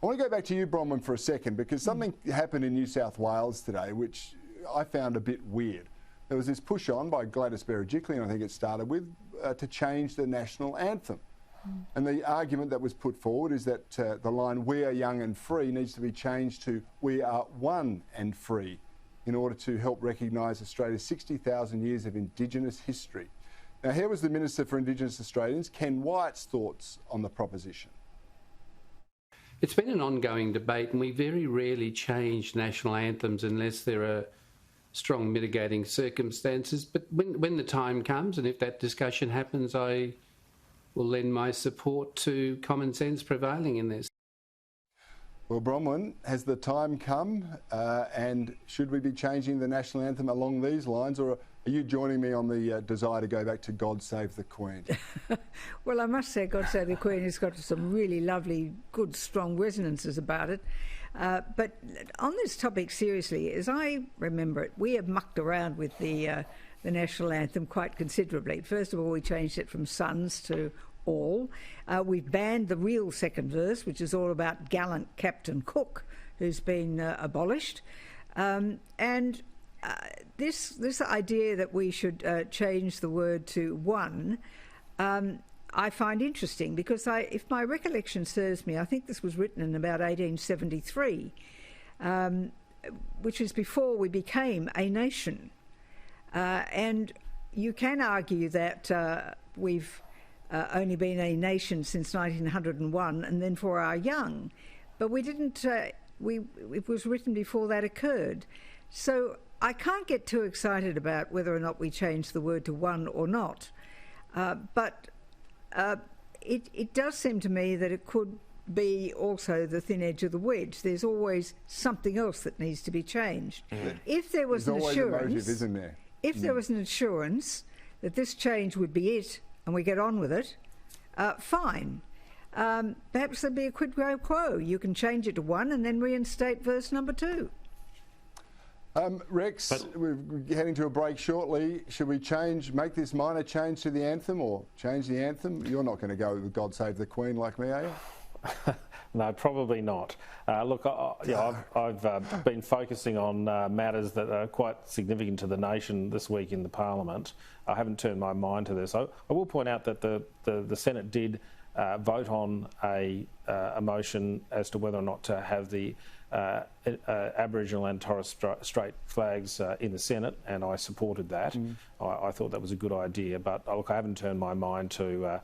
I want to go back to you, Bronwyn, for a second, because something happened in New South Wales today which I found a bit weird. There was this push on by Gladys Berejiklian, I think it started with, to change the national anthem. And the argument that was put forward is that the line, "We are young and free," needs to be changed to "We are one and free," in order to help recognise Australia's 60,000 years of Indigenous history. Now, here was the Minister for Indigenous Australians, Ken Wyatt's thoughts on the proposition. It's been an ongoing debate, and we very rarely change national anthems unless there are strong mitigating circumstances. But when the time comes, and if that discussion happens, I will lend my support to common sense prevailing in this. Well, Bronwyn, has the time come, and should we be changing the national anthem along these lines, or are you joining me on the desire to go back to God Save the Queen? Well, I must say God Save the Queen has got some really lovely, good, strong resonances about it. But on this topic, seriously, as I remember it, we have mucked around with the national anthem quite considerably. First of all, we changed it from sons to all. We've banned the real second verse, which is all about gallant Captain Cook, who's been abolished. This idea that we should change the word to one, I find interesting, because if my recollection serves me, I think this was written in about 1873, which is before we became a nation. And you can argue that we've only been a nation since 1901, and then for our young, but we didn't. It was written before that occurred, so I can't get too excited about whether or not we change the word to one or not. But it does seem to me that it could be also the thin edge of the wedge. There's always something else that needs to be changed. If there was an assurance, a motive, isn't there? If there was an assurance that this change would be it and we get on with it, fine. Perhaps there'd be a quid pro quo. You can change it to one and then reinstate verse number 2. Rex, we're heading to a break shortly. Should we make this minor change to the anthem, or change the anthem? You're not going to go with God Save the Queen like me, are you? No, probably not. Look, I've been focusing on matters that are quite significant to the nation this week in the Parliament. I haven't turned my mind to this. I will point out that the Senate did vote on a motion as to whether or not to have the Aboriginal and Torres Strait flags in the Senate, and I supported that. I thought that was a good idea, but look, I haven't turned my mind to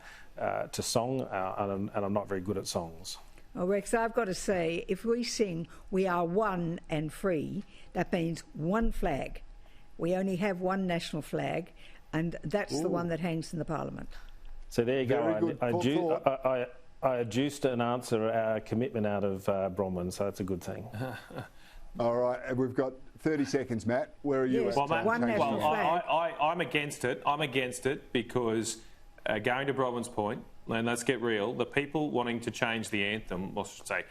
song, and I'm not very good at songs. Well, Rex, I've got to say, if we sing "We are one and free," that means one flag. We only have one national flag, and that's the one that hangs in the Parliament. So there you go. I adduced an answer, commitment out of Bronwyn, so that's a good thing. All right, we've got 30 seconds, Matt. Where are you? Yes, at? one national flag. I'm against it. I'm against it because, going to Bronwyn's point, and let's get real, the people wanting to change the anthem, or I should say,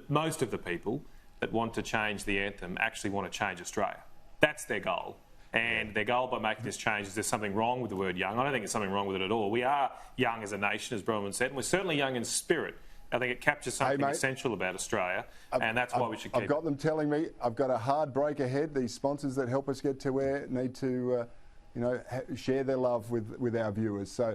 most of the people that want to change the anthem actually want to change Australia. That's their goal. And their goal by making this change is there's something wrong with the word young. I don't think there's something wrong with it at all. We are young as a nation, as Bronwyn said, and we're certainly young in spirit. I think it captures something essential about Australia, and that's why we should keep it. I've got them telling me I've got a hard break ahead. These sponsors that help us get to where need to, share their love with our viewers. So.